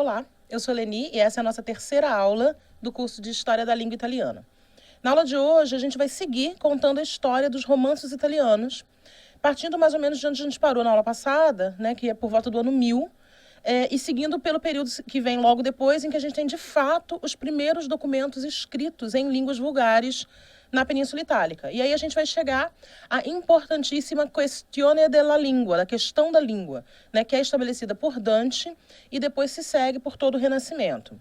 Olá, eu sou Leni e essa é a nossa terceira aula do curso de História da Língua Italiana. Na aula de hoje, a gente vai seguir contando a história dos romances italianos, partindo mais ou menos de onde a gente parou na aula passada, né, que é por volta do ano 1000, e seguindo pelo período que vem logo depois, em que a gente tem, de fato, os primeiros documentos escritos em línguas vulgares na Península Itálica. E aí a gente vai chegar à importantíssima questione della lingua, da questão da língua, né, que é estabelecida por Dante e depois se segue por todo o Renascimento.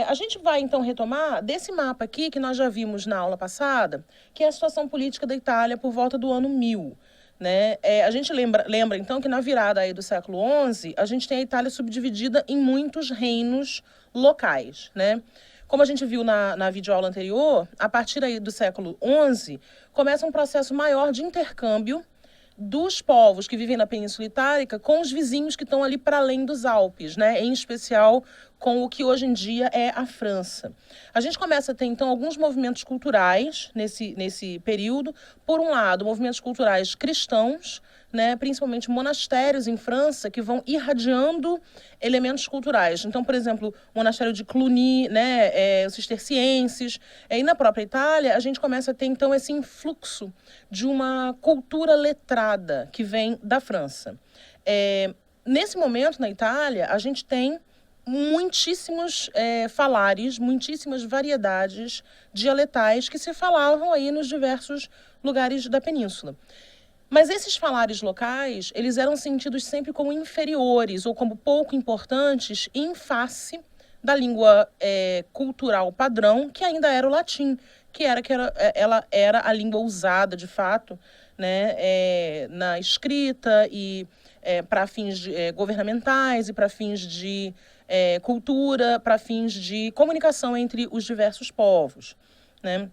A gente vai, então, retomar desse mapa aqui, que nós já vimos na aula passada, que é a situação política da Itália por volta do ano 1000. Né? A gente lembra, então, que na virada aí do século XI, a gente tem a Itália subdividida em muitos reinos locais, né? Como a gente viu na videoaula anterior, a partir aí do século XI, começa um processo maior de intercâmbio dos povos que vivem na Península Itálica com os vizinhos que estão ali para além dos Alpes, né? Em especial com o que hoje em dia é a França. A gente começa a ter, então, alguns movimentos culturais nesse período. Por um lado, movimentos culturais cristãos, né, principalmente monastérios em França, que vão irradiando elementos culturais. Então, por exemplo, o monastério de Cluny, né, os cistercienses. E na própria Itália, a gente começa a ter, então, esse influxo de uma cultura letrada que vem da França. Nesse momento, na Itália, a gente tem muitíssimos falares, muitíssimas variedades dialetais que se falavam aí nos diversos lugares da península. Mas esses falares locais, eles eram sentidos sempre como inferiores ou como pouco importantes em face da língua cultural padrão, que ainda era o latim, ela era a língua usada, de fato, né, na escrita e para fins governamentais e para fins de cultura, para fins de comunicação entre os diversos povos, né?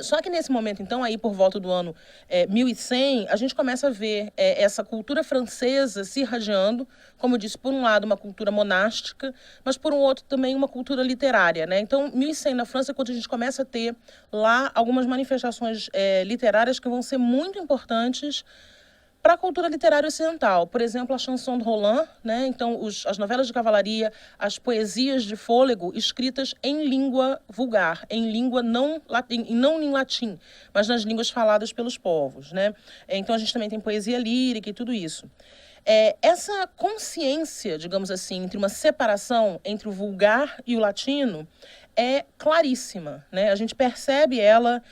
Só que nesse momento, então, aí por volta do ano 1100, a gente começa a ver essa cultura francesa se irradiando, como eu disse, por um lado uma cultura monástica, mas por um outro também uma cultura literária, né? Então, 1100 na França é quando a gente começa a ter lá algumas manifestações literárias que vão ser muito importantes para a cultura literária ocidental. Por exemplo, a chanson de Roland, né? Então, as novelas de cavalaria, as poesias de fôlego escritas em língua vulgar, em língua não em latim, mas nas línguas faladas pelos povos, né? Então, a gente também tem poesia lírica e tudo isso. Essa consciência, digamos assim, entre uma separação entre o vulgar e o latino é claríssima, né? A gente percebe ela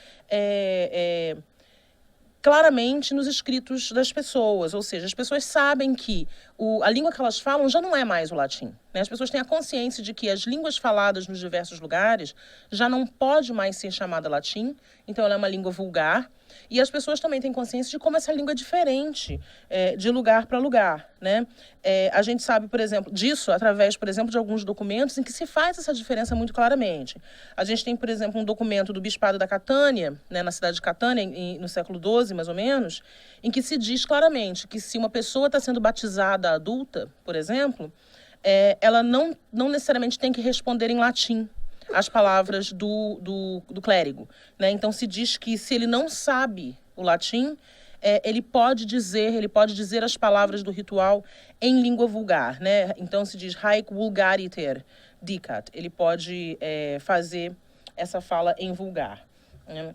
claramente nos escritos das pessoas, ou seja, as pessoas sabem que a língua que elas falam já não é mais o latim, né? As pessoas têm a consciência de que as línguas faladas nos diversos lugares já não pode mais ser chamada latim, então ela é uma língua vulgar, e as pessoas também têm consciência de como essa língua é diferente de lugar para lugar, né? A gente sabe, por exemplo, disso através, por exemplo, de alguns documentos em que se faz essa diferença muito claramente. A gente tem, por exemplo, um documento do Bispado da Catânia, né, na cidade de Catânia, no século XII, mais ou menos, em que se diz claramente que se uma pessoa está sendo batizada adulta, por exemplo, ela não necessariamente tem que responder em latim as palavras do clérigo, né? Então se diz que se ele não sabe o latim, ele pode dizer as palavras do ritual em língua vulgar, né? Então se diz haec vulgariter dicat, ele pode fazer essa fala em vulgar, né?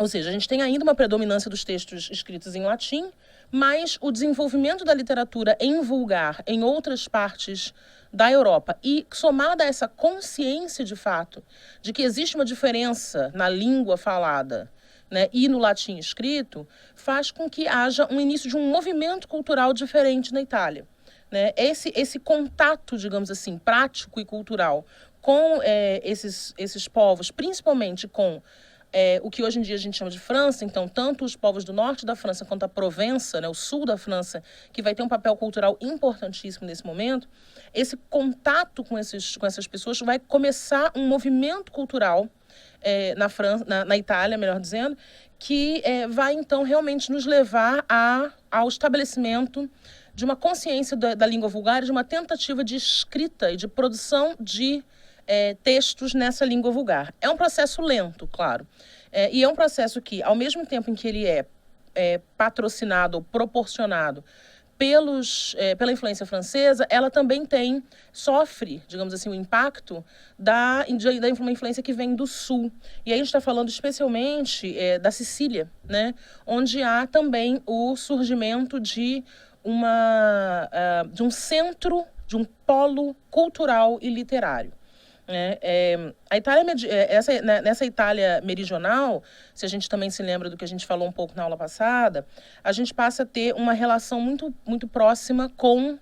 Ou seja, a gente tem ainda uma predominância dos textos escritos em latim, mas o desenvolvimento da literatura em vulgar em outras partes da Europa e somada a essa consciência, de fato, de que existe uma diferença na língua falada, né, e no latim escrito, faz com que haja um início de um movimento cultural diferente na Itália, né? Esse contato, digamos assim, prático e cultural com esses povos, principalmente com o que hoje em dia a gente chama de França, então tanto os povos do norte da França quanto a Provença, né, o sul da França, que vai ter um papel cultural importantíssimo nesse momento, esse contato com essas pessoas vai começar um movimento cultural na Itália, melhor dizendo, que vai então realmente nos levar ao estabelecimento de uma consciência da língua vulgar, de uma tentativa de escrita e de produção de textos nessa língua vulgar. É um processo lento, claro, e é um processo que, ao mesmo tempo em que ele é patrocinado ou proporcionado pela influência francesa, ela também sofre, digamos assim, o impacto da uma influência que vem do sul. E aí a gente está falando especialmente da Sicília, né? Onde há também o surgimento de um centro, de um polo cultural e literário. A Itália, nessa Itália meridional, se a gente também se lembra do que a gente falou um pouco na aula passada, a gente passa a ter uma relação muito, muito próxima com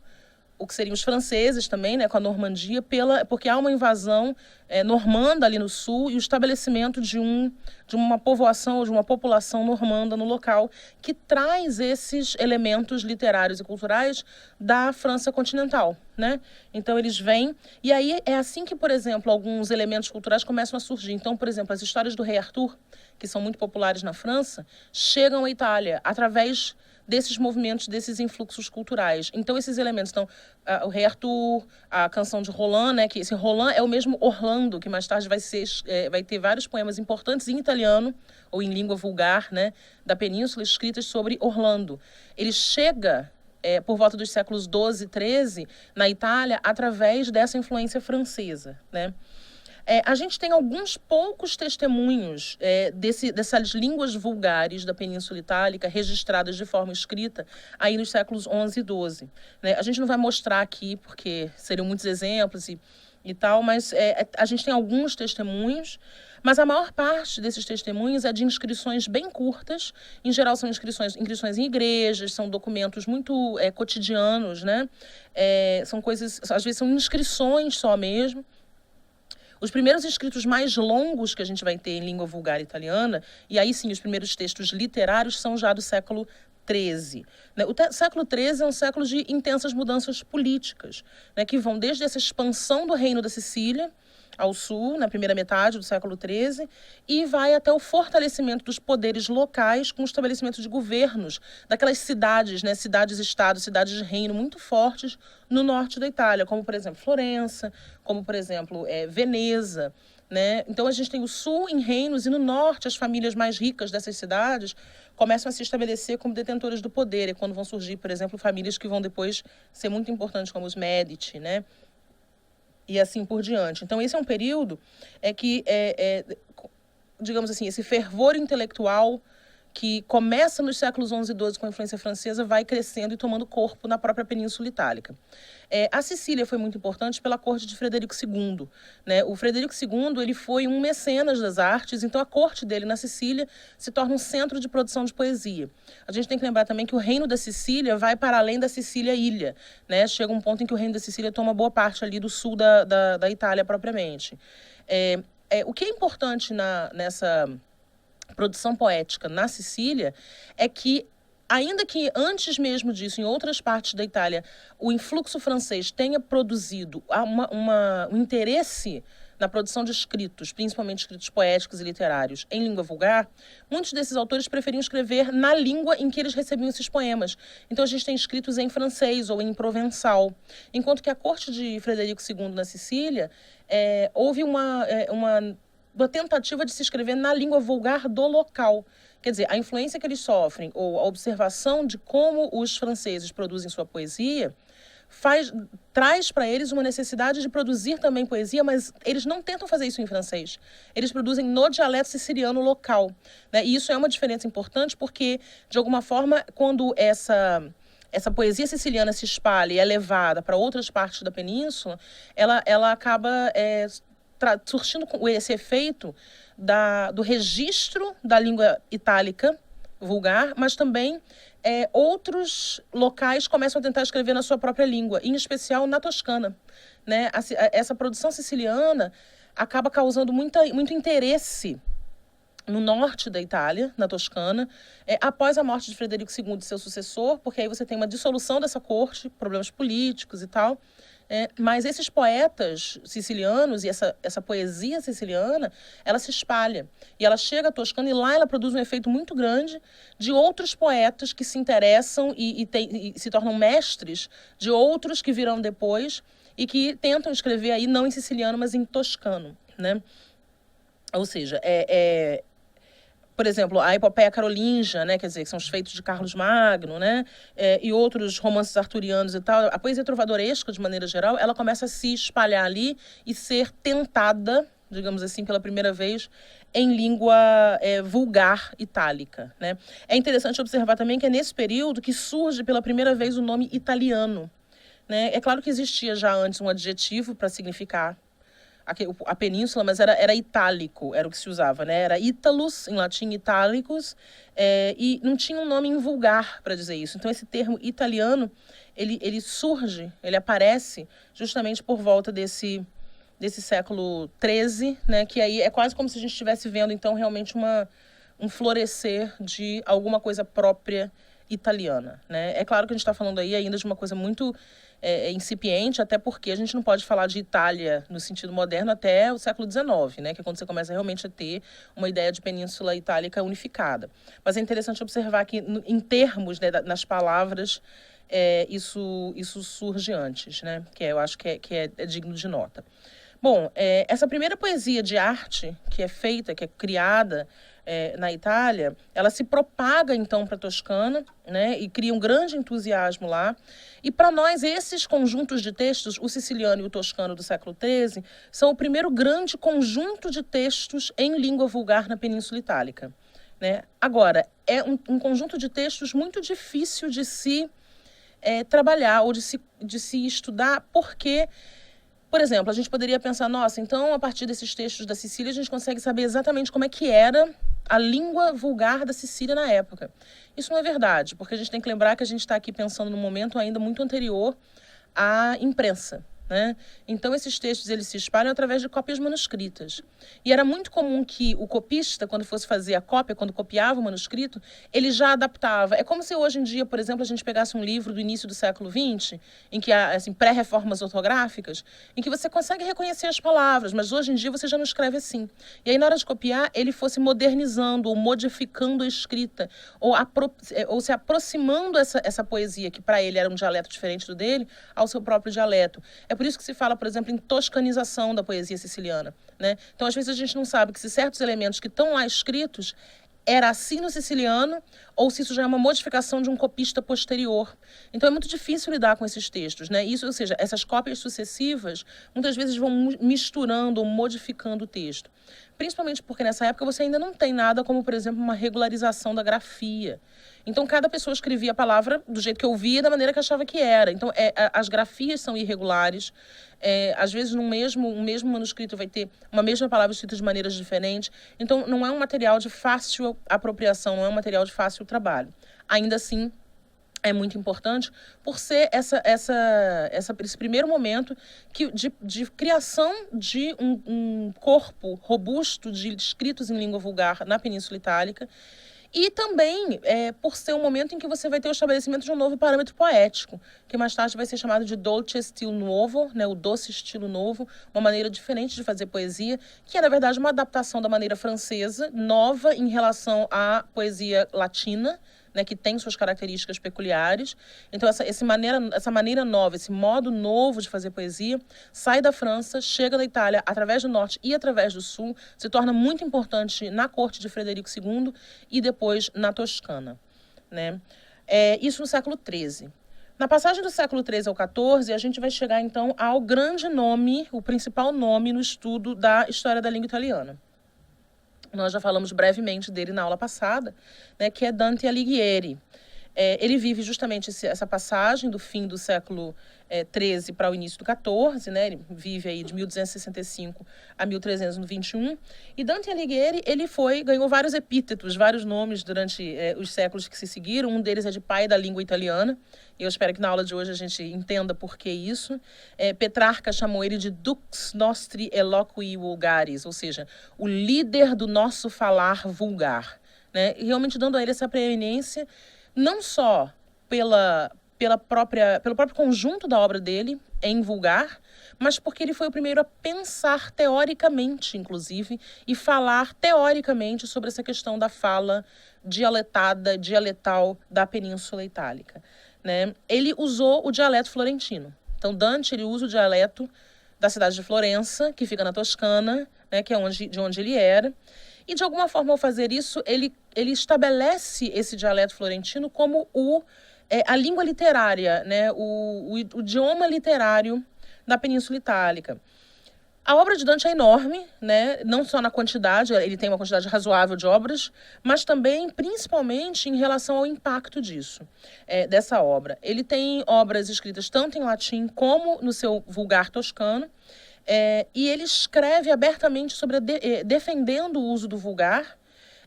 o que seriam os franceses também, né, com a Normandia, porque há uma invasão normanda ali no sul e o estabelecimento de uma povoação ou de uma população normanda no local, que traz esses elementos literários e culturais da França continental, né? Então eles vêm, e aí é assim que, por exemplo, alguns elementos culturais começam a surgir. Então, por exemplo, as histórias do rei Arthur, que são muito populares na França, chegam à Itália através desses movimentos, desses influxos culturais. Então, esses elementos, o Rei Arthur, a canção de Roland, né, que esse Roland é o mesmo Orlando, que mais tarde vai ter vários poemas importantes em italiano, ou em língua vulgar, né, da península, escritas sobre Orlando. Ele chega por volta dos séculos XII e XIII na Itália através dessa influência francesa, né? A gente tem alguns poucos testemunhos dessas línguas vulgares da Península Itálica registradas de forma escrita aí nos séculos XI e XII. Né? A gente não vai mostrar aqui, porque seriam muitos exemplos e tal, mas a gente tem alguns testemunhos, mas a maior parte desses testemunhos é de inscrições bem curtas. Em geral, são inscrições em igrejas, são documentos muito cotidianos, né? São coisas, às vezes são inscrições só mesmo. Os primeiros escritos mais longos que a gente vai ter em língua vulgar italiana, e aí sim os primeiros textos literários, são já do século XIII. O século XIII é um século de intensas mudanças políticas, né, que vão desde essa expansão do Reino da Sicília ao sul, na primeira metade do século XIII, e vai até o fortalecimento dos poderes locais com o estabelecimento de governos daquelas cidades, né, cidades-estado, cidades de reino muito fortes no norte da Itália, como, por exemplo, Florença, como, por exemplo, Veneza. Né? Então, a gente tem o sul em reinos e no norte as famílias mais ricas dessas cidades começam a se estabelecer como detentoras do poder. É quando vão surgir, por exemplo, famílias que vão depois ser muito importantes, como os Médici, né? E assim por diante. Então, esse é um período que, digamos assim, esse fervor intelectual que começa nos séculos XI e XII com a influência francesa, vai crescendo e tomando corpo na própria Península Itálica. A Sicília foi muito importante pela corte de Frederico II. Né? O Frederico II ele foi um mecenas das artes, então a corte dele na Sicília se torna um centro de produção de poesia. A gente tem que lembrar também que o reino da Sicília vai para além da Sicília-ilha. Né? Chega um ponto em que o reino da Sicília toma boa parte ali do sul da Itália propriamente. O que é importante nessa produção poética na Sicília é que, ainda que antes mesmo disso, em outras partes da Itália, o influxo francês tenha produzido um interesse na produção de escritos, principalmente escritos poéticos e literários, em língua vulgar, muitos desses autores preferiam escrever na língua em que eles recebiam esses poemas. Então, a gente tem escritos em francês ou em provençal. Enquanto que a corte de Frederico II na Sicília, houve uma tentativa de se escrever na língua vulgar do local. Quer dizer, a influência que eles sofrem, ou a observação de como os franceses produzem sua poesia, traz para eles uma necessidade de produzir também poesia, mas eles não tentam fazer isso em francês. Eles produzem no dialeto siciliano local. Né? E isso é uma diferença importante porque, de alguma forma, quando essa poesia siciliana se espalha e é levada para outras partes da península, ela acaba surtindo esse efeito do registro da língua itálica vulgar, mas também outros locais começam a tentar escrever na sua própria língua, em especial na Toscana. Né? Essa produção siciliana acaba causando muito interesse no norte da Itália, na Toscana, após a morte de Frederico II, seu sucessor, porque aí você tem uma dissolução dessa corte, problemas políticos e tal. Mas esses poetas sicilianos e essa poesia siciliana, ela se espalha. E ela chega à Toscana e lá ela produz um efeito muito grande de outros poetas que se interessam e se tornam mestres de outros que virão depois e que tentam escrever aí não em siciliano, mas em toscano. Né? Ou seja, por exemplo, a Epopeia Carolíngia, né, quer dizer, que são os feitos de Carlos Magno, né, e outros romances arturianos e tal, a poesia trovadoresca, de maneira geral, ela começa a se espalhar ali e ser tentada, digamos assim, pela primeira vez, em língua vulgar itálica, né? É interessante observar também que é nesse período que surge pela primeira vez o nome italiano, né? É claro que existia já antes um adjetivo para significar a península, mas era itálico, era o que se usava, né? Era Italus, em latim, Italicus, e não tinha um nome em vulgar para dizer isso. Então, esse termo italiano, ele surge, ele aparece justamente por volta desse século XIII, né? Que aí é quase como se a gente estivesse vendo, então, realmente um florescer de alguma coisa própria italiana, né? É claro que a gente está falando aí ainda de uma coisa muito incipiente, até porque a gente não pode falar de Itália no sentido moderno até o século XIX, né? Que é quando você começa realmente a ter uma ideia de península itálica unificada. Mas é interessante observar que, em termos, né, nas palavras, isso surge antes, né? Que eu acho que é digno de nota. Bom, essa primeira poesia de arte que é feita, que é criada na Itália, ela se propaga então para a Toscana, né, e cria um grande entusiasmo lá. E para nós, esses conjuntos de textos, o siciliano e o toscano do século XIII, são o primeiro grande conjunto de textos em língua vulgar na Península Itálica, né? Agora, é um conjunto de textos muito difícil de se trabalhar ou de se estudar, porque, por exemplo, a gente poderia pensar, nossa, então a partir desses textos da Sicília a gente consegue saber exatamente como é que era a língua vulgar da Sicília na época. Isso não é verdade, porque a gente tem que lembrar que a gente está aqui pensando num momento ainda muito anterior à imprensa, né? Então, esses textos eles se espalham através de cópias manuscritas. E era muito comum que o copista, quando fosse fazer a cópia, quando copiava o manuscrito, ele já adaptava. É como se hoje em dia, por exemplo, a gente pegasse um livro do início do século XX, em que há assim, pré-reformas ortográficas, em que você consegue reconhecer as palavras, mas hoje em dia você já não escreve assim. E aí, na hora de copiar, ele fosse modernizando ou modificando a escrita, ou se aproximando essa poesia, que para ele era um dialeto diferente do dele, ao seu próprio dialeto. É por isso que se fala, por exemplo, em toscanização da poesia siciliana, né? Então, às vezes, a gente não sabe que se certos elementos que estão lá escritos era assim no siciliano, ou se isso já é uma modificação de um copista posterior. Então, é muito difícil lidar com esses textos, né? Isso, ou seja, essas cópias sucessivas, muitas vezes vão misturando ou modificando o texto. Principalmente porque nessa época você ainda não tem nada como, por exemplo, uma regularização da grafia. Então, cada pessoa escrevia a palavra do jeito que ouvia, da maneira que achava que era. Então, as grafias são irregulares. Às vezes, um mesmo manuscrito vai ter uma mesma palavra escrita de maneiras diferentes. Então, não é um material de fácil apropriação, não é um material de fácil trabalho. Ainda assim, é muito importante por ser esse primeiro momento de criação de um corpo robusto de escritos em língua vulgar na Península Itálica. E também por ser um momento em que você vai ter o estabelecimento de um novo parâmetro poético, que mais tarde vai ser chamado de dolce stile nuovo, né, o doce estilo novo, uma maneira diferente de fazer poesia, que é, na verdade, uma adaptação da maneira francesa, nova em relação à poesia latina, né, que tem suas características peculiares. Então, essa maneira nova, esse modo novo de fazer poesia, sai da França, chega da Itália através do norte e através do sul, se torna muito importante na corte de Frederico II e depois na Toscana, né? Isso no século XIII. Na passagem do século XIII ao XIV, a gente vai chegar, então, ao grande nome, o principal nome no estudo da história da língua italiana. Nós já falamos brevemente dele na aula passada, né, que é Dante Alighieri. Ele vive justamente essa passagem do fim do século XIII para o início do XIV, né? Ele vive aí de 1265 a 1321. E Dante Alighieri, ganhou vários epítetos, vários nomes durante os séculos que se seguiram. Um deles é de pai da língua italiana. Eu espero que na aula de hoje a gente entenda por que isso. Petrarca chamou ele de Dux Nostri Eloqui Vulgaris, ou seja, o líder do nosso falar vulgar, né? E realmente dando a ele essa preeminência, não só pelo próprio conjunto da obra dele, em vulgar, mas porque ele foi o primeiro a pensar teoricamente, inclusive, e falar teoricamente sobre essa questão da fala dialetal da Península Itálica, né? Ele usou o dialeto florentino. Então, Dante ele usa o dialeto da cidade de Florença, que fica na Toscana, né, que é de onde ele era. E, de alguma forma, ao fazer isso, ele estabelece esse dialeto florentino como a língua literária, né, o idioma literário da Península Itálica. A obra de Dante é enorme, né? Não só na quantidade, ele tem uma quantidade razoável de obras, mas também, principalmente, em relação ao impacto disso, dessa obra. Ele tem obras escritas tanto em latim como no seu vulgar toscano, e ele escreve abertamente sobre defendendo o uso do vulgar,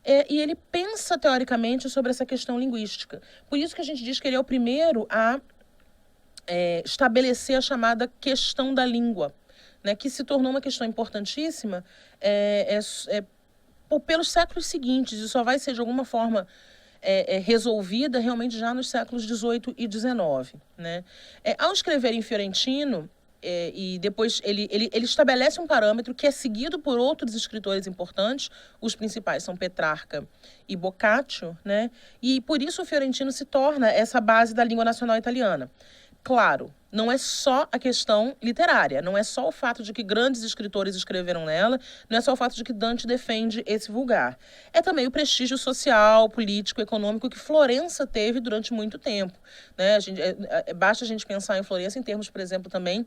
e ele pensa teoricamente sobre essa questão linguística. Por isso que a gente diz que ele é o primeiro a estabelecer a chamada questão da língua, né, que se tornou uma questão importantíssima pelos séculos seguintes, e só vai ser de alguma forma resolvida realmente já nos séculos XVIII e XIX. Né? Ao escrever em fiorentino, e depois ele estabelece um parâmetro que é seguido por outros escritores importantes, os principais são Petrarca e Boccaccio, né? E por isso o fiorentino se torna essa base da língua nacional italiana. Claro, não é só a questão literária, não é só o fato de que grandes escritores escreveram nela, não é só o fato de que Dante defende esse vulgar. É também o prestígio social, político, econômico que Florença teve durante muito tempo. Né? Basta a gente pensar em Florença em termos, por exemplo, também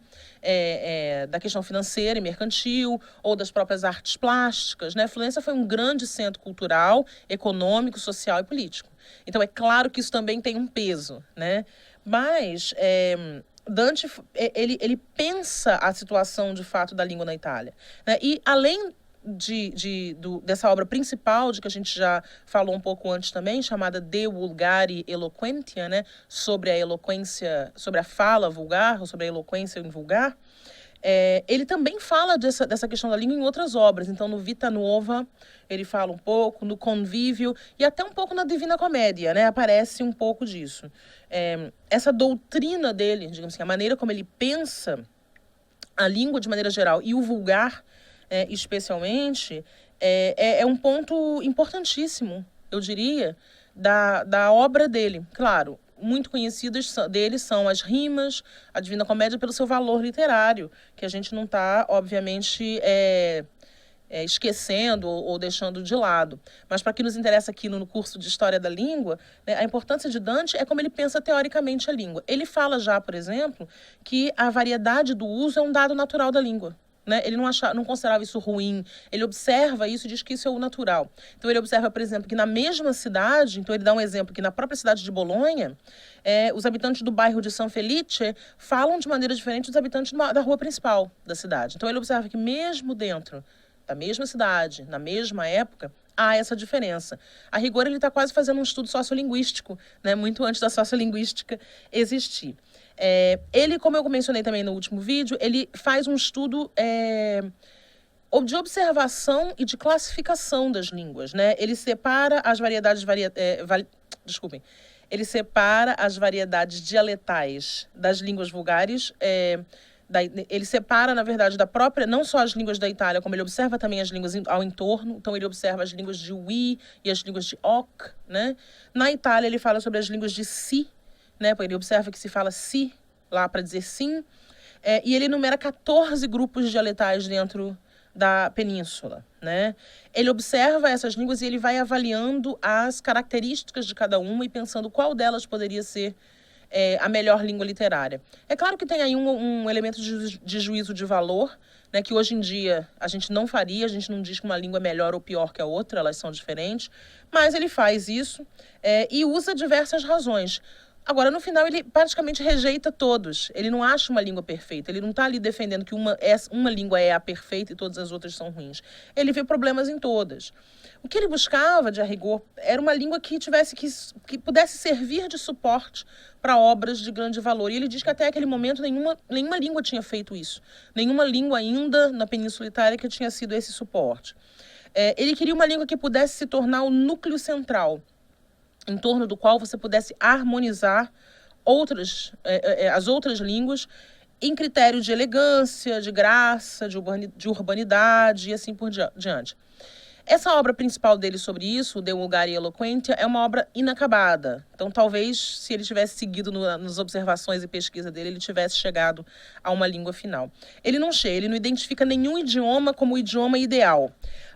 da questão financeira e mercantil, ou das próprias artes plásticas. Né? Florença foi um grande centro cultural, econômico, social e político. Então, é claro que isso também tem um peso, né? Mas Dante, ele pensa a situação, de fato, da língua na Itália. Né? E, além dessa obra principal, de que a gente já falou um pouco antes também, chamada De Vulgari Eloquentia, né? Sobre a eloquência, sobre a fala vulgar, ou sobre a eloquência em vulgar, ele também fala dessa questão da língua em outras obras. Então, no Vita Nuova, ele fala um pouco, no Convívio, e até um pouco na Divina Comédia, né? Aparece um pouco disso. Essa doutrina dele, digamos assim, a maneira como ele pensa a língua de maneira geral e o vulgar, especialmente, é um ponto importantíssimo, eu diria, da obra dele. Claro, muito conhecidas dele são as rimas, a Divina Comédia, pelo seu valor literário, que a gente não está, obviamente, esquecendo ou deixando de lado. Mas, para que nos interessa aqui no curso de História da Língua, né, a importância de Dante é como ele pensa teoricamente a língua. Ele fala já, por exemplo, que a variedade do uso é um dado natural da língua. Né? Ele não considerava isso ruim, ele observa isso e diz que isso é o natural. Então, ele observa, por exemplo, que na mesma cidade, então ele dá um exemplo, que na própria cidade de Bolonha, os habitantes do bairro de San Felice falam de maneira diferente dos habitantes da rua principal da cidade. Então, ele observa que mesmo dentro da mesma cidade, na mesma época, há essa diferença. A rigor, ele está quase fazendo um estudo sociolinguístico, né? Muito antes da sociolinguística existir. Ele, como eu mencionei também no último vídeo, ele faz um estudo de observação e de classificação das línguas, né? Ele separa as variedades ele separa as variedades dialetais das línguas vulgares. Ele separa, na verdade, não só as línguas da Itália, como ele observa também as línguas ao entorno. Então, ele observa as línguas de oui e as línguas de hoc, né? Na Itália, ele fala sobre as línguas de si, né? Ele observa que se fala si lá para dizer sim. E ele enumera 14 grupos dialetais dentro da península, né? Ele observa essas línguas e ele vai avaliando as características de cada uma e pensando qual delas poderia ser a melhor língua literária. É claro que tem aí um elemento de juízo de valor, né, que hoje em dia a gente não faria, a gente não diz que uma língua é melhor ou pior que a outra, elas são diferentes, mas ele faz isso e usa diversas razões. Agora, no final, ele praticamente rejeita todos. Ele não acha uma língua perfeita. Ele não está ali defendendo que uma língua é a perfeita e todas as outras são ruins. Ele vê problemas em todas. O que ele buscava, de a rigor, era uma língua que pudesse servir de suporte para obras de grande valor. E ele diz que até aquele momento nenhuma língua tinha feito isso. Nenhuma língua ainda na Península Itálica tinha sido esse suporte. Ele queria uma língua que pudesse se tornar o núcleo central, em torno do qual você pudesse harmonizar as outras línguas em critério de elegância, de graça, de urbanidade e assim por diante. Essa obra principal dele sobre isso, De Vulgare Eloquentia, é uma obra inacabada. Então, talvez, se ele tivesse seguido nas observações e pesquisa dele, ele tivesse chegado a uma língua final. Ele não chega, ele não identifica nenhum idioma como o idioma ideal,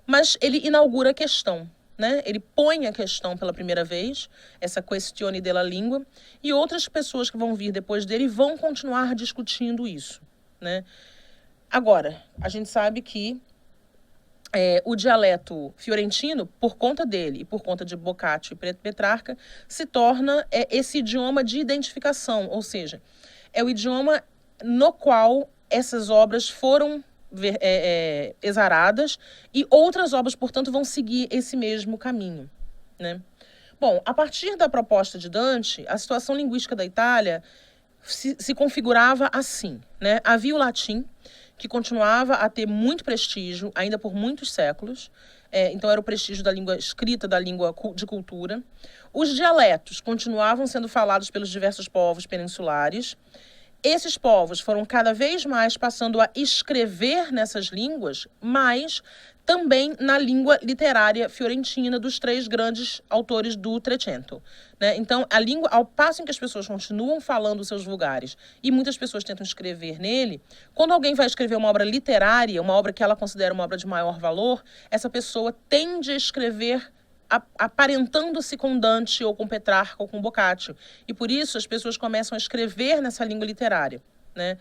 mas ele inaugura a questão. Né? Ele põe a questão pela primeira vez, essa questione della língua, e outras pessoas que vão vir depois dele vão continuar discutindo isso. Né? Agora, a gente sabe que o dialeto fiorentino, por conta dele e por conta de Boccaccio e Petrarca, se torna esse idioma de identificação, ou seja, é o idioma no qual essas obras foram exaradas e outras obras, portanto, vão seguir esse mesmo caminho. Né? Bom, a partir da proposta de Dante, a situação linguística da Itália se configurava assim. Né? Havia o latim, que continuava a ter muito prestígio, ainda por muitos séculos. Então, era o prestígio da língua escrita, da língua de cultura. Os dialetos continuavam sendo falados pelos diversos povos peninsulares. Esses povos foram cada vez mais passando a escrever nessas línguas, mas também na língua literária fiorentina dos três grandes autores do Trecento. Né? Então, a língua, ao passo em que as pessoas continuam falando os seus vulgares e muitas pessoas tentam escrever nele, quando alguém vai escrever uma obra literária, uma obra que ela considera uma obra de maior valor, essa pessoa tende a escrever aparentando-se com Dante ou com Petrarca ou com Boccaccio. E por isso as pessoas começam a escrever nessa língua literária. Né?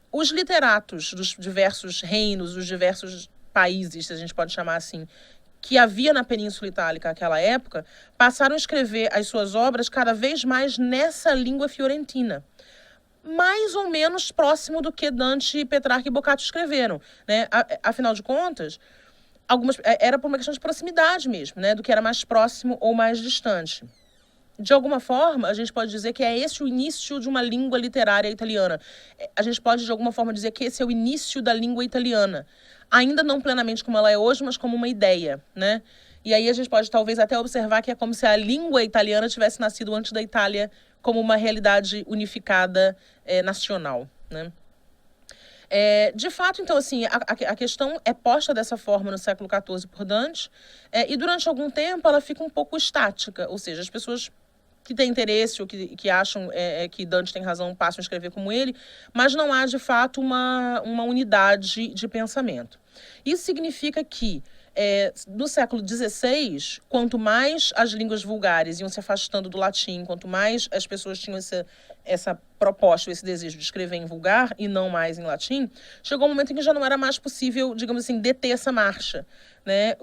Os literatos dos diversos reinos, dos diversos países, se a gente pode chamar assim, que havia na Península Itálica naquela época, passaram a escrever as suas obras cada vez mais nessa língua fiorentina. Mais ou menos próximo do que Dante, Petrarca e Boccaccio escreveram. Né? Afinal de contas, era por uma questão de proximidade mesmo, né? Do que era mais próximo ou mais distante. De alguma forma, a gente pode dizer que é esse o início de uma língua literária italiana. A gente pode, de alguma forma, dizer que esse é o início da língua italiana. Ainda não plenamente como ela é hoje, mas como uma ideia, né? E aí a gente pode talvez até observar que é como se a língua italiana tivesse nascido antes da Itália como uma realidade unificada nacional, né? De fato, então, assim, a questão é posta dessa forma no século XIV por Dante, e durante algum tempo ela fica um pouco estática, ou seja, as pessoas que têm interesse ou que acham que Dante tem razão passam a escrever como ele, mas não há, de fato, uma unidade de pensamento. Isso significa que, no século XVI, quanto mais as línguas vulgares iam se afastando do latim, quanto mais as pessoas tinham essa proposta, esse desejo de escrever em vulgar e não mais em latim, chegou um momento em que já não era mais possível, digamos assim, deter essa marcha. Né?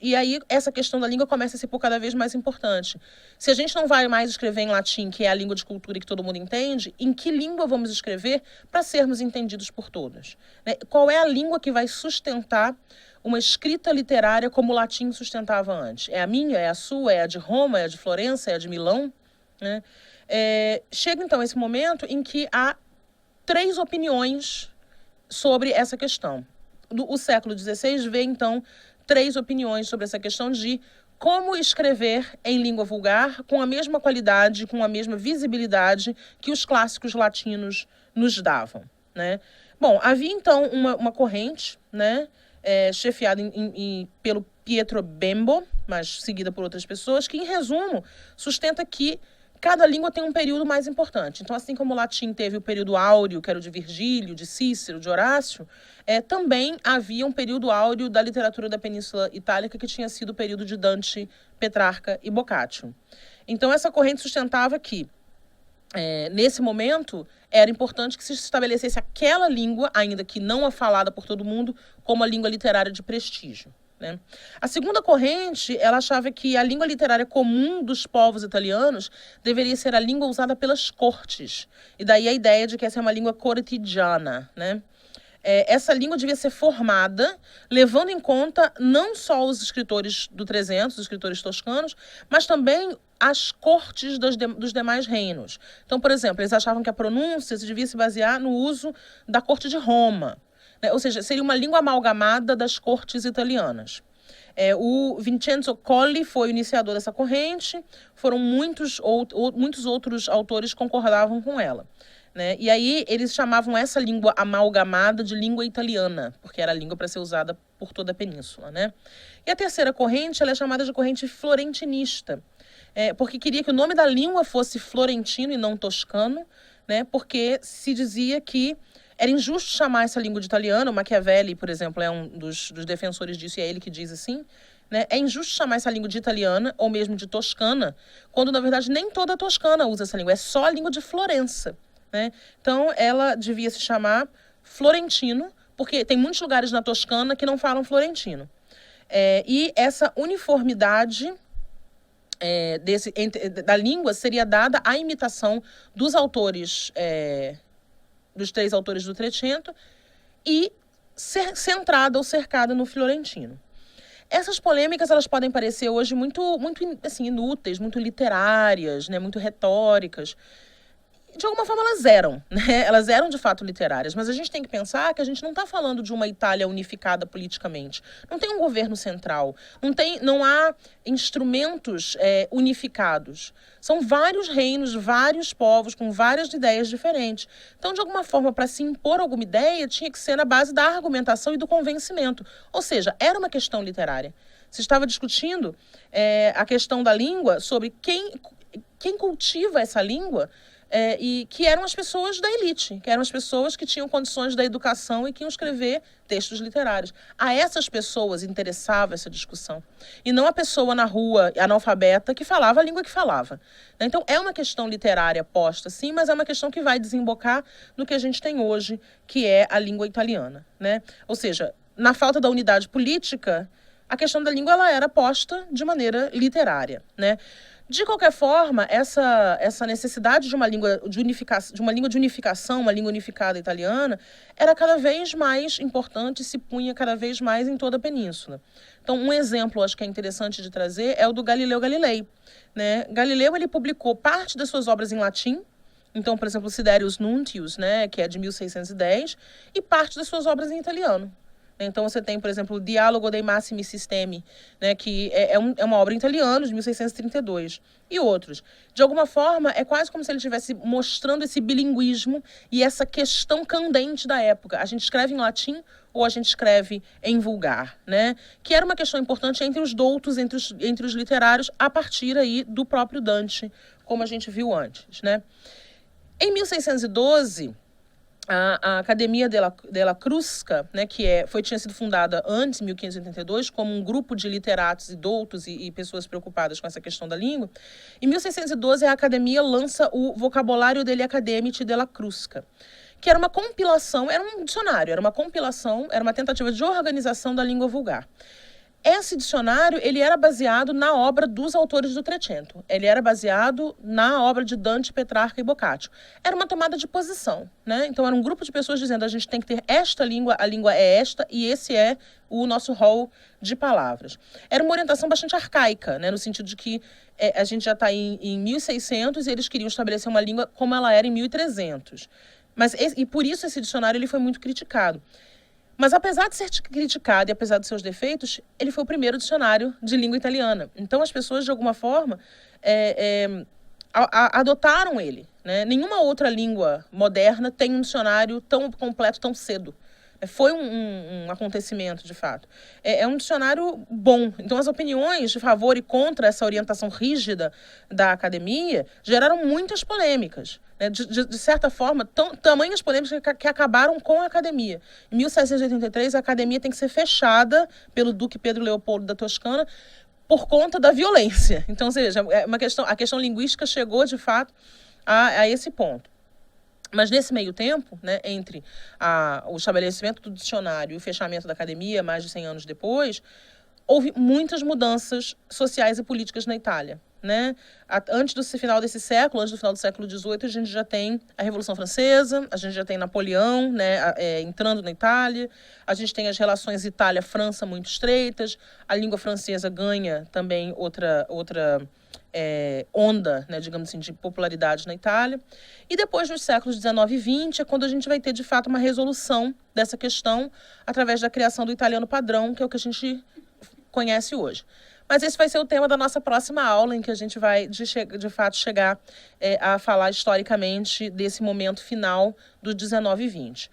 E aí essa questão da língua começa a ser por cada vez mais importante. Se a gente não vai mais escrever em latim, que é a língua de cultura que todo mundo entende, em que língua vamos escrever para sermos entendidos por todos? Né? Qual é a língua que vai sustentar uma escrita literária como o latim sustentava antes? É a minha, é a sua, é a de Roma, é a de Florença, é a de Milão? Né? Chega então esse momento em que há três opiniões sobre essa questão. O século XVI vê então três opiniões sobre essa questão de como escrever em língua vulgar com a mesma qualidade, com a mesma visibilidade que os clássicos latinos nos davam. Né? Bom, havia então uma corrente, né, chefiada pelo Pietro Bembo, mas seguida por outras pessoas, que, em resumo, sustenta que cada língua tem um período mais importante. Então, assim como o latim teve o período áureo, que era o de Virgílio, de Cícero, de Horácio, também havia um período áureo da literatura da Península Itálica, que tinha sido o período de Dante, Petrarca e Boccaccio. Então, essa corrente sustentava que, nesse momento, era importante que se estabelecesse aquela língua, ainda que não a falada por todo mundo, como a língua literária de prestígio. Né? A segunda corrente, ela achava que a língua literária comum dos povos italianos deveria ser a língua usada pelas cortes. E daí a ideia de que essa é uma língua cortigiana. Né? Essa língua devia ser formada, levando em conta não só os escritores do 300, os escritores toscanos, mas também as cortes dos demais reinos. Então, por exemplo, eles achavam que a pronúncia devia se basear no uso da corte de Roma. Ou seja, seria uma língua amalgamada das cortes italianas. O Vincenzo Colli foi o iniciador dessa corrente, muitos outros autores concordavam com ela. né? E aí eles chamavam essa língua amalgamada de língua italiana, porque era a língua para ser usada por toda a península, né? E a terceira corrente, ela é chamada de corrente florentinista, porque queria que o nome da língua fosse florentino e não toscano, né? Porque se dizia que era injusto chamar essa língua de italiano. Machiavelli, por exemplo, é um dos defensores disso, e é ele que diz assim, né? É injusto chamar essa língua de italiana, ou mesmo de toscana, quando, na verdade, nem toda a Toscana usa essa língua, é só a língua de Florença, né? Então, ela devia se chamar florentino, porque tem muitos lugares na Toscana que não falam florentino. E essa uniformidade da língua seria dada à imitação dos autores, dos 3 autores do Trecento, e centrada ou cercada no florentino. Essas polêmicas, elas podem parecer hoje muito assim, inúteis, muito literárias, né, muito retóricas. De alguma forma elas eram, né? Elas eram de fato literárias, mas a gente tem que pensar que a gente não está falando de uma Itália unificada politicamente. Não tem um governo central, não há instrumentos unificados. São vários reinos, vários povos com várias ideias diferentes. Então, de alguma forma, para se impor alguma ideia, tinha que ser na base da argumentação e do convencimento. Ou seja, era uma questão literária. Se estava discutindo a questão da língua, sobre quem cultiva essa língua, e que eram as pessoas da elite, que eram as pessoas que tinham condições da educação e que iam escrever textos literários. A essas pessoas interessava essa discussão. E não a pessoa na rua, analfabeta, que falava a língua que falava. Então, é uma questão literária posta, sim, mas é uma questão que vai desembocar no que a gente tem hoje, que é a língua italiana, né? Ou seja, na falta da unidade política, a questão da língua ela era posta de maneira literária, né? De qualquer forma, essa necessidade de uma língua de unificação, uma língua unificada italiana, era cada vez mais importante e se punha cada vez mais em toda a península. Então, um exemplo, acho que é interessante de trazer, é o do Galileu Galilei, né? Galileu, ele publicou parte das suas obras em latim, então, por exemplo, Siderius Nuntius, né, que é de 1610, e parte das suas obras em italiano. Então, você tem, por exemplo, o Dialogo dei Massimi Sistemi, né, que é uma obra em italiano, de 1632, e outros. De alguma forma, é quase como se ele estivesse mostrando esse bilinguismo e essa questão candente da época. A gente escreve em latim ou a gente escreve em vulgar, né? Que era uma questão importante entre os doutos, entre os literários, a partir aí do próprio Dante, como a gente viu antes, né? Em 1612... A Academia della Crusca, né, tinha sido fundada antes, em 1582, como um grupo de literatos e doutos e pessoas preocupadas com essa questão da língua. Em 1612, a Academia lança o Vocabulário degli Academici della Crusca, que era uma compilação, era um dicionário, era uma compilação, era uma tentativa de organização da língua vulgar. Esse dicionário, ele era baseado na obra dos autores do Trecento. Ele era baseado na obra de Dante, Petrarca e Boccaccio. Era uma tomada de posição, né? Então, era um grupo de pessoas dizendo, a gente tem que ter esta língua, a língua é esta, e esse é o nosso rol de palavras. Era uma orientação bastante arcaica, né? No sentido de que a gente já está em 1600 e eles queriam estabelecer uma língua como ela era em 1300. E por isso esse dicionário ele foi muito criticado. Mas apesar de ser criticado e apesar dos seus defeitos, ele foi o primeiro dicionário de língua italiana. Então as pessoas, de alguma forma, adotaram ele, né? Nenhuma outra língua moderna tem um dicionário tão completo tão cedo. Foi um acontecimento, de fato. É um dicionário bom. Então, as opiniões de favor e contra essa orientação rígida da academia geraram muitas polêmicas. Né? De certa forma, tamanhas polêmicas que acabaram com a academia. Em 1783, a academia tem que ser fechada pelo Duque Pedro Leopoldo da Toscana por conta da violência. Então, ou seja, a questão linguística chegou, de fato, a esse ponto. Mas nesse meio tempo, né, entre o estabelecimento do dicionário e o fechamento da academia, mais de 100 anos depois, houve muitas mudanças sociais e políticas na Itália. Né? Antes do final desse século, antes do final do século XVIII, a gente já tem a Revolução Francesa, a gente já tem Napoleão, né, entrando na Itália, a gente tem as relações Itália-França muito estreitas, a língua francesa ganha também outra onda, né, digamos assim, de popularidade na Itália. E depois, nos séculos XIX e XX, é quando a gente vai ter, de fato, uma resolução dessa questão através da criação do italiano padrão, que é o que a gente conhece hoje. Mas esse vai ser o tema da nossa próxima aula, em que a gente vai, de fato, chegar a falar historicamente desse momento final do 19 e 20.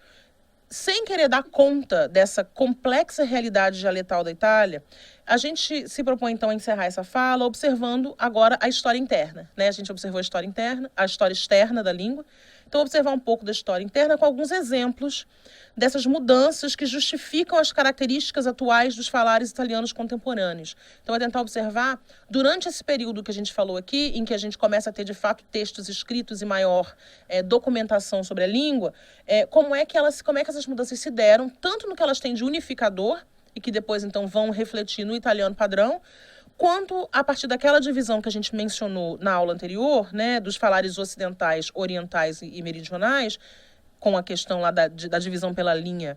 Sem querer dar conta dessa complexa realidade dialetal da Itália, a gente se propõe, então, a encerrar essa fala observando agora a história interna, né? A gente observou a história interna, a história externa da língua. Então, observar um pouco da história interna com alguns exemplos dessas mudanças que justificam as características atuais dos falares italianos contemporâneos. Então, é tentar observar, durante esse período que a gente falou aqui, em que a gente começa a ter, de fato, textos escritos e maior documentação sobre a língua, como é que essas mudanças se deram, tanto no que elas têm de unificador, e que depois, então, vão refletir no italiano padrão, quanto a partir daquela divisão que a gente mencionou na aula anterior, né, dos falares ocidentais, orientais e meridionais, com a questão lá da divisão pela linha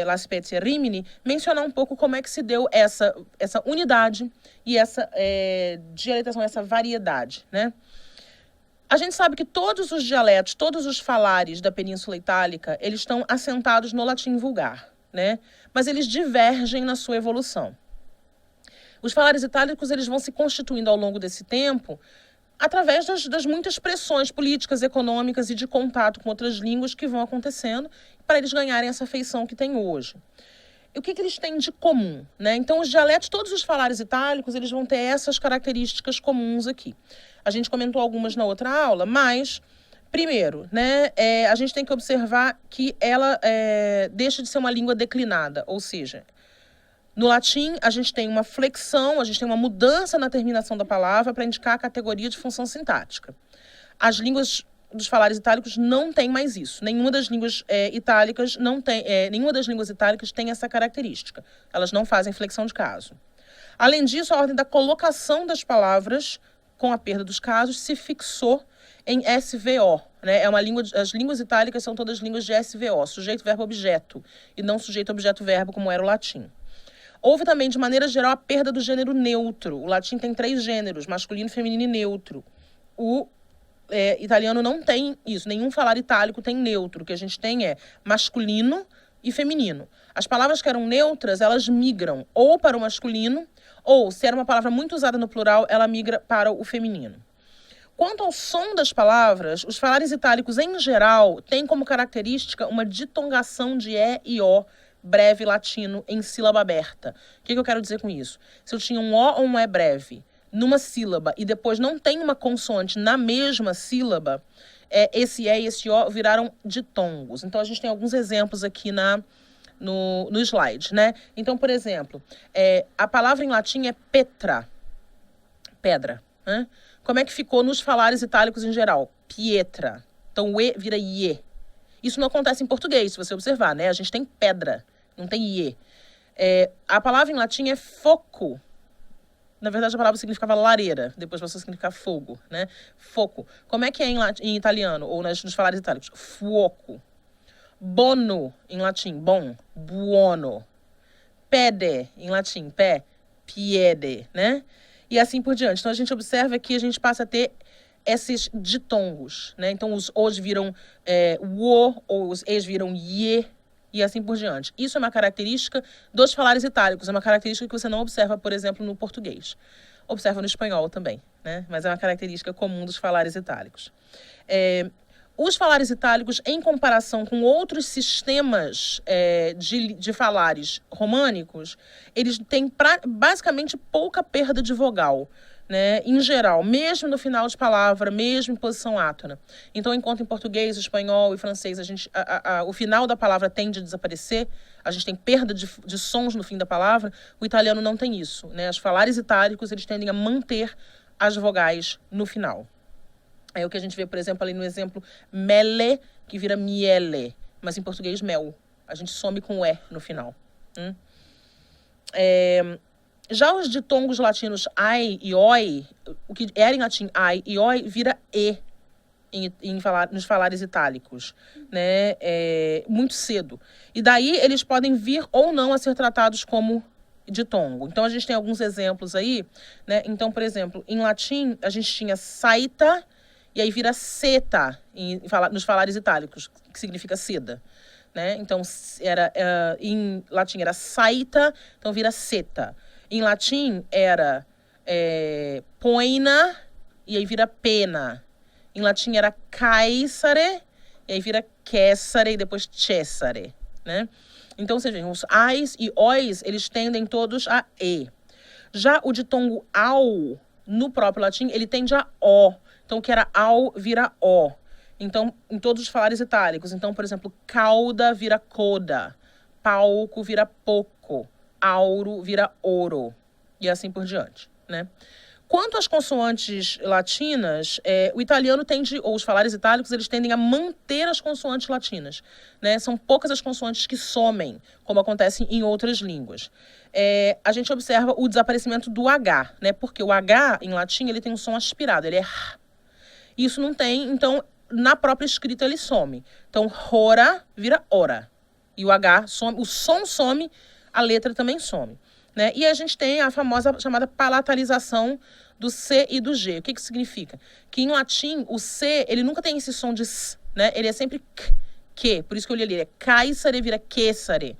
La Spezia Rimini, mencionar um pouco como é que se deu essa unidade e essa dialetação, essa variedade, né? A gente sabe que todos os dialetos, todos os falares da Península Itálica, eles estão assentados no latim vulgar, né? Mas eles divergem na sua evolução. Os falares itálicos, eles vão se constituindo ao longo desse tempo através das muitas pressões políticas, econômicas e de contato com outras línguas que vão acontecendo para eles ganharem essa feição que tem hoje. E o que eles têm de comum, né? Então, os dialetos, todos os falares itálicos, eles vão ter essas características comuns aqui. A gente comentou algumas na outra aula, mas, primeiro, né, a gente tem que observar que ela deixa de ser uma língua declinada, ou seja, no latim, a gente tem uma flexão, a gente tem uma mudança na terminação da palavra para indicar a categoria de função sintática. As línguas dos falares itálicos não tem mais isso. Nenhuma das línguas itálicas nenhuma das línguas itálicas tem essa característica. Elas não fazem flexão de caso. Além disso, a ordem da colocação das palavras, com a perda dos casos, se fixou em SVO. Né? As línguas itálicas são todas línguas de SVO, sujeito, verbo, objeto, e não sujeito, objeto, verbo, como era o latim. Houve também, de maneira geral, a perda do gênero neutro. O latim tem 3 gêneros, masculino, feminino e neutro. O italiano não tem isso. Nenhum falar itálico tem neutro. O que a gente tem é masculino e feminino. As palavras que eram neutras, elas migram ou para o masculino, ou, se era uma palavra muito usada no plural, ela migra para o feminino. Quanto ao som das palavras, os falares itálicos, em geral, têm como característica uma ditongação de E e O, breve latino em sílaba aberta. O que eu quero dizer com isso? Se eu tinha um O ou um E breve numa sílaba e depois não tem uma consoante na mesma sílaba, esse E e esse O viraram ditongos. Então, a gente tem alguns exemplos aqui no slide, né? Então, por exemplo, a palavra em latim é petra, pedra, né? Como é que ficou nos falares itálicos em geral? Pietra. Então, o E vira IE. Isso não acontece em português, se você observar, né? A gente tem pedra, não tem IE. A palavra em latim é foco. Na verdade, a palavra significava lareira, depois passou a significar fogo, né? Foco. Como é que é em italiano, ou nos falares itálicos? Fuoco. Bono, em latim, bom, buono. Pede, em latim, pé, piede, né? E assim por diante. Então, a gente observa que a gente passa a ter esses ditongos, né? Então, os os viram o, ou os es viram ie, e assim por diante. Isso é uma característica dos falares itálicos, é uma característica que você não observa, por exemplo, no português. Observa no espanhol também, né? Mas é uma característica comum dos falares itálicos. Os falares itálicos, em comparação com outros sistemas de falares românicos, eles têm basicamente pouca perda de vogal, né? Em geral, mesmo no final de palavra, mesmo em posição átona. Então, enquanto em português, espanhol e francês, o final da palavra tende a desaparecer, a gente tem perda de sons no fim da palavra, o italiano não tem isso, né? Os falares itálicos, eles tendem a manter as vogais no final. É o que a gente vê, por exemplo, ali no exemplo mele, que vira miele, mas em português mel. A gente some com o E no final. Já os ditongos latinos ai e oi, o que era em latim ai e oi, vira e nos falares itálicos, né? Muito cedo. E daí eles podem vir ou não a ser tratados como ditongo. Então, a gente tem alguns exemplos aí, né? Então, por exemplo, em latim, a gente tinha saita, e aí vira seta nos falares itálicos, que significa seda, né? Então, em latim era saita, então vira seta. Em latim era poina, e aí vira pena. Em latim era caesare, e aí vira cessare, e depois cessare, né? Então, vocês veem, os ais e ois, eles tendem todos a e. Já o ditongo au, no próprio latim, ele tende a o. Então, o que era au vira o. Então, em todos os falares itálicos. Então, por exemplo, cauda vira coda, palco vira poco, auro vira ouro, e assim por diante, né? Quanto às consoantes latinas, o italiano tende, ou os falares itálicos, eles tendem a manter as consoantes latinas, né? São poucas as consoantes que somem, como acontece em outras línguas. A gente observa o desaparecimento do H, né? Porque o H, em latim, ele tem um som aspirado, ele é R. Isso não tem, então, na própria escrita ele some. Então, hora vira ora. E o H some, o som some, a letra também some. Né? E a gente tem a famosa chamada palatalização do C e do G. O que significa? Que em latim, o C, ele nunca tem esse som de S, né? Ele é sempre K, que. Por isso que eu li ali, caesare vira quesare.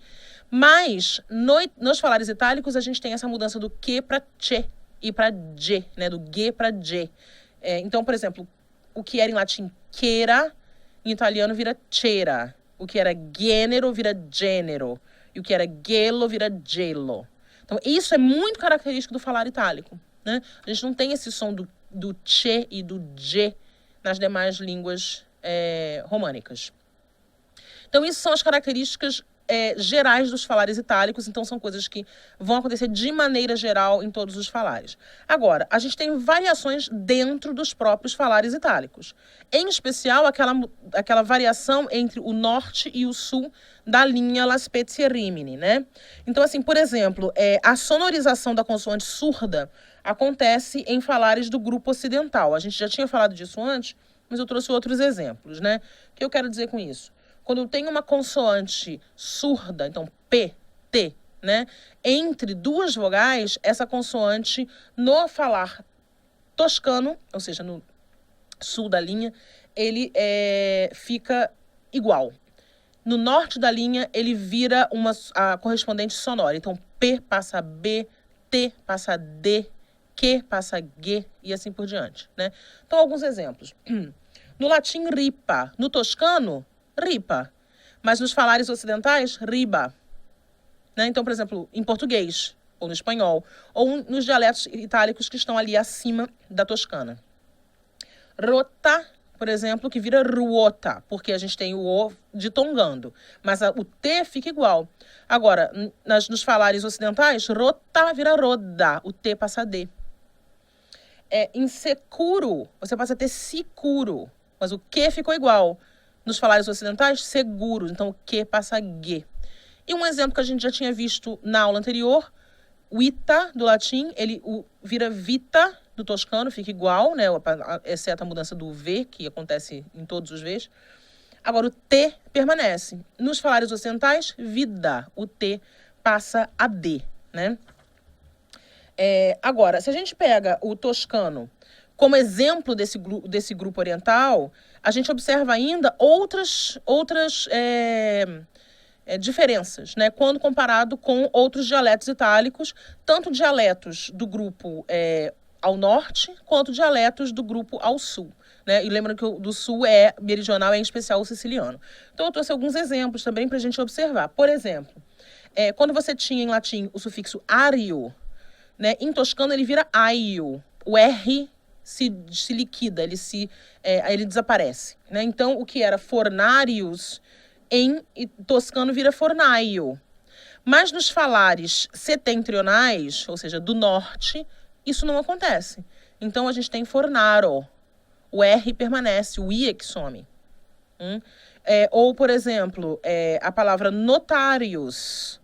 Mas, nos falares itálicos, a gente tem essa mudança do que para che e para G, né? Do G para G. Então, por exemplo, o que era em latim chera, em italiano vira cera. O que era gênero vira gênero. E o que era gelo vira gelo. Então, isso é muito característico do falar itálico, né? A gente não tem esse som do che e do ge nas demais línguas românicas. Então, isso são as características gerais dos falares itálicos. Então, são coisas que vão acontecer de maneira geral em todos os falares. Agora, a gente tem variações dentro dos próprios falares itálicos. Em especial, aquela variação entre o norte e o sul da linha La Spezia Rimini, né? Então, assim, por exemplo, a sonorização da consoante surda acontece em falares do grupo ocidental. A gente já tinha falado disso antes, mas eu trouxe outros exemplos, né? O que eu quero dizer com isso? Quando tem uma consoante surda, então P, T, né? Entre duas vogais, essa consoante no falar toscano, ou seja, no sul da linha, ele fica igual. No norte da linha, ele vira a correspondente sonora. Então, P passa B, T passa D, Q passa G e assim por diante, né? Então, alguns exemplos. No latim, ripa. No toscano, ripa. Mas nos falares ocidentais, riba. Né? Então, por exemplo, em português, ou no espanhol, ou nos dialetos itálicos que estão ali acima da toscana. Rota, por exemplo, que vira ruota, porque a gente tem o O ditongando, mas o T fica igual. Agora, nos falares ocidentais, rota vira roda, o T passa D. Insecuro, você passa a ter sicuro, mas o Q ficou igual. Nos falares ocidentais, seguro, então o Q passa a G. E um exemplo que a gente já tinha visto na aula anterior, o ita, do latim, ele vira vita, do toscano, fica igual, né, exceto a mudança do V, que acontece em todos os Vs. Agora, o T permanece. Nos falares ocidentais, vida, o T passa a D, né? Agora, se a gente pega o toscano como exemplo desse grupo oriental, a gente observa ainda outras diferenças, né, quando comparado com outros dialetos itálicos, tanto dialetos do grupo ao norte, quanto dialetos do grupo ao sul. Né? E lembrando que o do sul meridional, em especial o siciliano. Então, eu trouxe alguns exemplos também para a gente observar. Por exemplo, quando você tinha em latim o sufixo ario, né, em toscano ele vira aio. O R se liquida, ele desaparece. Né? Então, o que era fornarius, em toscano vira fornaio. Mas nos falares setentrionais, ou seja, do norte, isso não acontece. Então, a gente tem fornaro. O R permanece, o I é que some. Ou, por exemplo, a palavra notarius,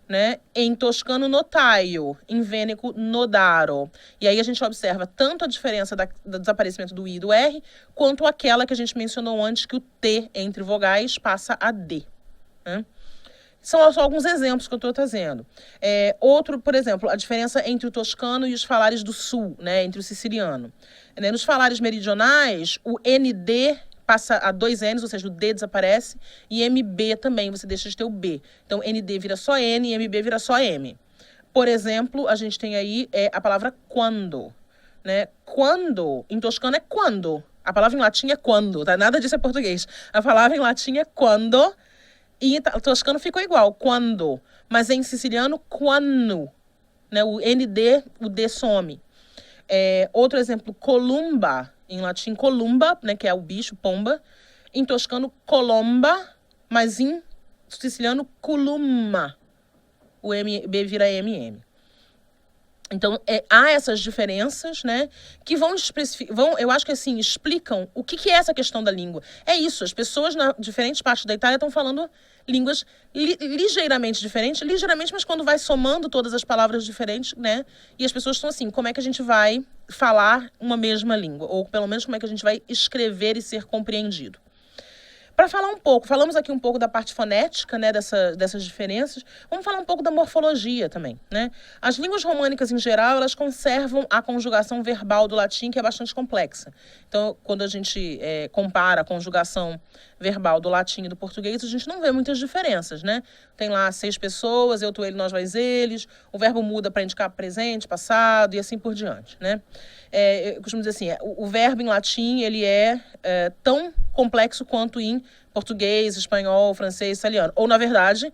né? Em toscano, notaio. Em vênico, nodaro. E aí a gente observa tanto a diferença do desaparecimento do I e do R, quanto aquela que a gente mencionou antes, que o T entre vogais passa a D. Né? São só alguns exemplos que eu estou trazendo. Outro, por exemplo, a diferença entre o toscano e os falares do sul, né? Entre o siciliano. Nos falares meridionais, o ND passa a 2 N's, ou seja, o D desaparece, e MB também, você deixa de ter o B. Então, ND vira só N e MB vira só M. Por exemplo, a gente tem aí a palavra quando, né? Quando, em toscano é quando. A palavra em latim é quando, tá? Nada disso é português. A palavra em latim é quando, e em toscano ficou igual, quando. Mas em siciliano, quando, né? O ND, o D some. Outro exemplo, columba, em latim columba, né? Que é o bicho, pomba. Em toscano, colomba, mas em siciliano, culumma. O B vira MM. Então, há essas diferenças, né, que vão, eu acho que assim, explicam o que é essa questão da língua. É isso, as pessoas na diferentes partes da Itália estão falando línguas ligeiramente diferentes, mas quando vai somando todas as palavras diferentes, né, e as pessoas estão assim, como é que a gente vai falar uma mesma língua? Ou pelo menos como é que a gente vai escrever e ser compreendido? Para falar um pouco, falamos aqui um pouco da parte fonética, né, dessas diferenças, vamos falar um pouco da morfologia também, né? As línguas românicas, em geral, elas conservam a conjugação verbal do latim, que é bastante complexa. Então, quando a gente compara a conjugação verbal do latim e do português, a gente não vê muitas diferenças, né? Tem lá 6 pessoas, eu, tu, ele, nós, vós, eles, o verbo muda para indicar presente, passado e assim por diante, né? Eu costumo dizer assim, o verbo em latim, ele é tão complexo quanto em português, espanhol, francês, italiano. Ou, na verdade,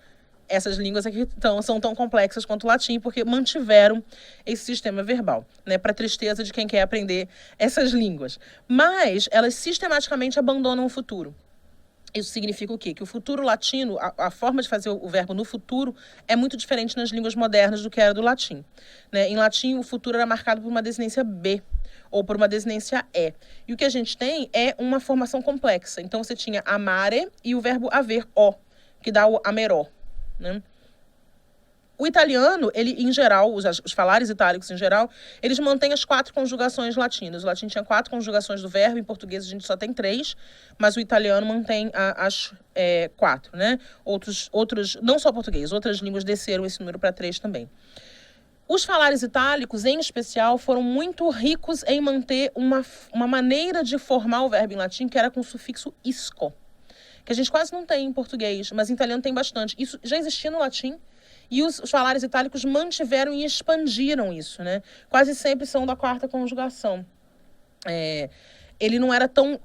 essas línguas aqui são tão complexas quanto o latim, porque mantiveram esse sistema verbal, né? Para tristeza de quem quer aprender essas línguas. Mas elas sistematicamente abandonam o futuro. Isso significa o quê? Que o futuro latino, a forma de fazer o verbo no futuro é muito diferente nas línguas modernas do que era do latim, né? Em latim, o futuro era marcado por uma desinência B ou por uma desinência E. E o que a gente tem é uma formação complexa. Então, você tinha amare e o verbo haver, O, que dá o amerò, né? O italiano, ele, em geral, os falares itálicos em geral, eles mantêm as 4 conjugações latinas. O latim tinha 4 conjugações do verbo, em português a gente só tem 3, mas o italiano mantém as 4, né? Outros, não só português, outras línguas desceram esse número para 3 também. Os falares itálicos, em especial, foram muito ricos em manter uma maneira de formar o verbo em latim que era com o sufixo isco, que a gente quase não tem em português, mas em italiano tem bastante. Isso já existia no latim, e os falares itálicos mantiveram e expandiram isso, né? Quase sempre são da 4ª conjugação. Ele não era tão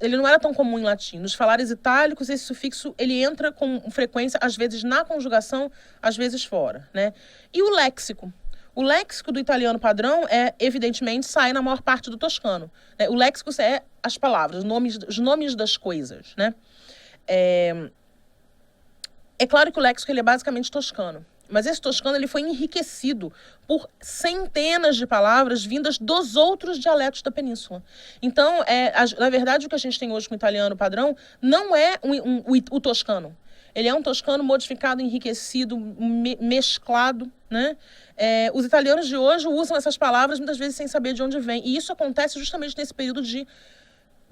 comum em latim. Nos falares itálicos, esse sufixo ele entra com frequência, às vezes na conjugação, às vezes fora, né? E o léxico? O léxico do italiano padrão evidentemente, sai na maior parte do toscano, né? O léxico é as palavras, os nomes das coisas, né? É claro que o léxico ele é basicamente toscano. Mas esse toscano ele foi enriquecido por centenas de palavras vindas dos outros dialetos da península. Então, na verdade, o que a gente tem hoje com o italiano padrão não é o toscano. Ele é um toscano modificado, enriquecido, mesclado, né? Os italianos de hoje usam essas palavras muitas vezes sem saber de onde vem. E isso acontece justamente nesse período de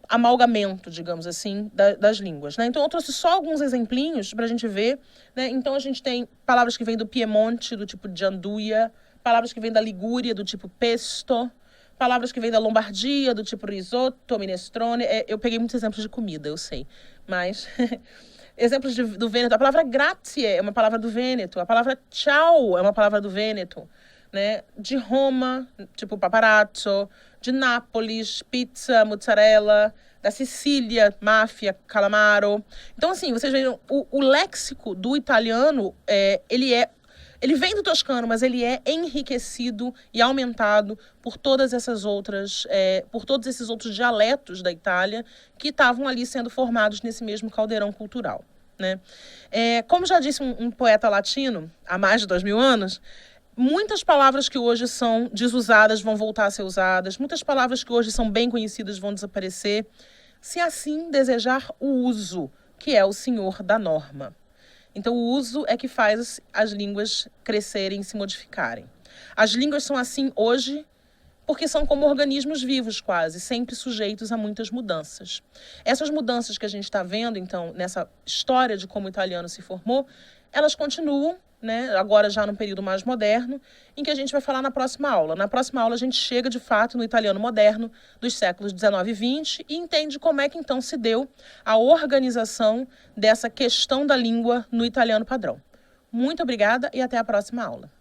amalgamento, digamos assim, das línguas, né? Então, eu trouxe só alguns exemplinhos para a gente ver, né? Então, a gente tem palavras que vêm do Piemonte, do tipo gianduia, palavras que vêm da Ligúria, do tipo pesto, palavras que vêm da Lombardia, do tipo risotto, minestrone. Eu peguei muitos exemplos de comida, eu sei, mas... exemplos do Vêneto. A palavra grazie é uma palavra do Vêneto, a palavra ciao é uma palavra do Vêneto, né? De Roma, tipo paparazzo, de Nápoles, pizza, mozzarella, da Sicília, máfia, calamaro. Então, assim, vocês veem, o léxico do italiano, ele vem do toscano, mas ele é enriquecido e aumentado por todas essas outras, por todos esses outros dialetos da Itália que estavam ali sendo formados nesse mesmo caldeirão cultural, né? Como já disse um poeta latino, há mais de 2000 anos, muitas palavras que hoje são desusadas vão voltar a ser usadas, muitas palavras que hoje são bem conhecidas vão desaparecer, se assim desejar o uso, que é o senhor da norma. Então, o uso é que faz as línguas crescerem e se modificarem. As línguas são assim hoje porque são como organismos vivos quase, sempre sujeitos a muitas mudanças. Essas mudanças que a gente está vendo, então, nessa história de como o italiano se formou, elas continuam, né, agora já num período mais moderno, em que a gente vai falar na próxima aula. Na próxima aula a gente chega, de fato, no italiano moderno dos séculos 19 e 20 e entende como é que, então, se deu a organização dessa questão da língua no italiano padrão. Muito obrigada e até a próxima aula.